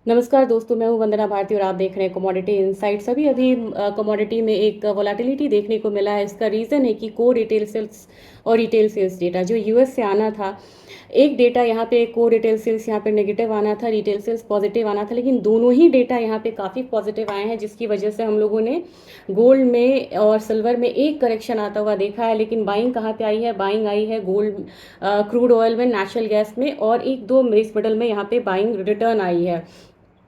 नमस्कार दोस्तों, मैं हूं वंदना भारती और आप देख रहे हैं कमोडिटी इनसाइट्स। अभी अभी कमोडिटी में एक वोलेटिलिटी देखने को मिला है। इसका रीज़न है कि कोर रिटेल सेल्स और रिटेल सेल्स डेटा जो यूएस से आना था, एक डेटा यहाँ पे कोर रिटेल सेल्स यहाँ पे नेगेटिव आना था, रिटेल सेल्स पॉजिटिव आना था, लेकिन दोनों ही डेटा यहाँ पे काफ़ी पॉजिटिव आए हैं, जिसकी वजह से हम लोगों ने गोल्ड में और सिल्वर में एक करेक्शन आता हुआ देखा है। लेकिन बाइंग कहाँ पे आई है? बाइंग आई है गोल्ड, क्रूड ऑयल में, नेचुरल गैस में और एक दो बेस मेटल में यहाँ पे बाइंग रिटर्न आई है।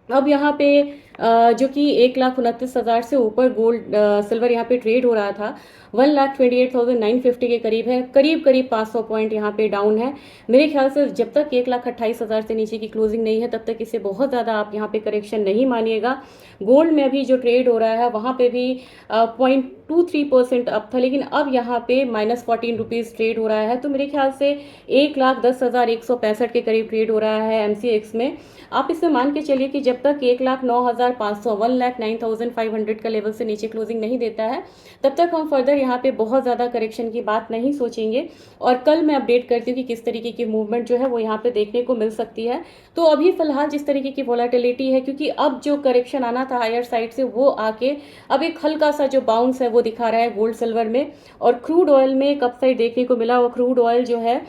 अब यहाँ पे जो कि 1,29,000 से ऊपर गोल्ड सिल्वर यहाँ पे ट्रेड हो रहा था, 1,28,950 के करीब है, करीब करीब 500 पॉइंट यहाँ पे डाउन है। मेरे ख्याल से जब तक 1,28,000 से नीचे की क्लोजिंग नहीं है तब तक इसे बहुत ज़्यादा आप यहाँ पे करेक्शन नहीं मानिएगा। गोल्ड में अभी जो ट्रेड हो रहा है वहाँ पे भी 0.23% अप था, लेकिन अब यहाँ पे -14 रुपीज़ ट्रेड हो रहा है। तो मेरे ख्याल से 1,10,165 के करीब ट्रेड हो रहा है एमसीएक्स में। आप इसमें मान के चलिए कि जब तक 1,09,500 1,09,500 का लेवल से नीचे क्लोजिंग नहीं देता है तब तक हम फर्दर यहाँ पे बहुत ज़्यादा करेक्शन की बात नहीं सोचेंगे। और कल मैं अपडेट करती हूँ कि किस तरीके की मूवमेंट जो है वो यहाँ पे देखने को मिल सकती है। तो अभी फिलहाल जिस तरीके की वोलेटिलिटी है, क्योंकि अब जो करेक्शन आना था हायर साइड से वो आके अब एक हल्का सा जो बाउंस है वो दिखा रहा है गोल्ड सिल्वर में। और क्रूड ऑयल में एक अपसाइड देखने को मिला। वो क्रूड ऑयल जो है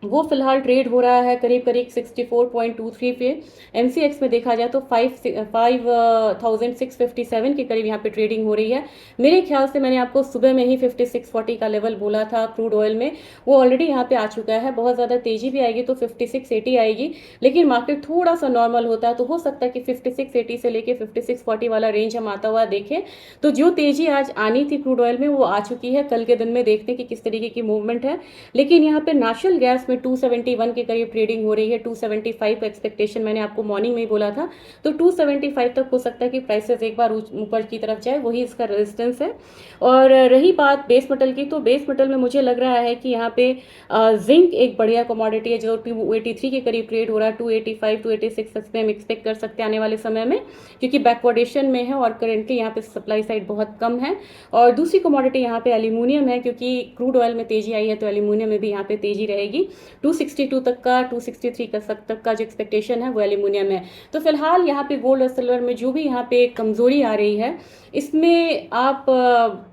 वो फिलहाल ट्रेड हो रहा है करीब करीब 64.23 पे। एमसीएक्स में देखा जाए तो 5,657 के करीब यहाँ पे ट्रेडिंग हो रही है। मेरे ख्याल से मैंने आपको सुबह में ही 5640 का लेवल बोला था क्रूड ऑयल में, वो ऑलरेडी यहाँ पे आ चुका है। बहुत ज़्यादा तेजी भी आएगी तो 5680 आएगी, लेकिन मार्केट थोड़ा सा नॉर्मल होता है तो हो सकता है कि 5680 से लेके 5640 वाला रेंज हम आता हुआ देखें। तो जो तेजी आज आनी थी क्रूड ऑयल में वो आ चुकी है। कल के दिन में देखते हैं कि किस तरीके की मूवमेंट है। लेकिन यहाँ पे नेचुरल गैस में 271 के करीब ट्रेडिंग हो रही है। 275 का एक्सपेक्टेशन मैंने आपको मॉर्निंग में ही बोला था, तो 275 तक हो सकता है कि प्राइसेस एक बार ऊपर की तरफ जाए, वही इसका रेजिस्टेंस है। और रही बात बेस मेटल की, तो बेस मेटल में मुझे लग रहा है कि यहाँ पे जिंक एक बढ़िया कमोडिटी है जो 283 के करीब ट्रेड हो रहा है। 285 286 में हम एक्सपेक्ट कर सकते हैं आने वाले समय में, क्योंकि बैकवर्डेशन में है और करेंटली यहाँ पे सप्लाई साइड बहुत कम है। और दूसरी कमोडिटी यहाँ पे एल्यूमिनियम है, क्योंकि क्रूड ऑयल में तेजी आई है तो एल्यूमिनियम में भी यहाँ पे तेजी रहेगी। 262 तक का, 263 का तक का जो एक्सपेक्टेशन है वो एल्यूमिनियम है। तो फिलहाल यहाँ पे गोल्ड और सिल्वर में जो भी यहाँ पे कमजोरी आ रही है, इसमें आप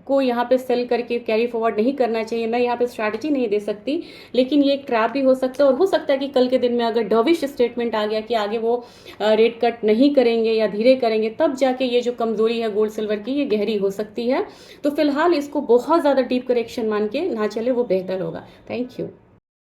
को यहाँ पे सेल करके कैरी फॉरवर्ड नहीं करना चाहिए। मैं यहाँ पे स्ट्रैटेजी नहीं दे सकती, लेकिन ये एक ट्रैप भी हो सकता है। और हो सकता है कि कल के दिन में अगर डविश स्टेटमेंट आ गया कि आगे वो रेट कट नहीं करेंगे या धीरे करेंगे, तब जाके ये जो कमजोरी है गोल्ड सिल्वर की ये गहरी हो सकती है। तो फिलहाल इसको बहुत ज़्यादा डीप करेक्शन मान के ना चले, वो बेहतर होगा। Thank you.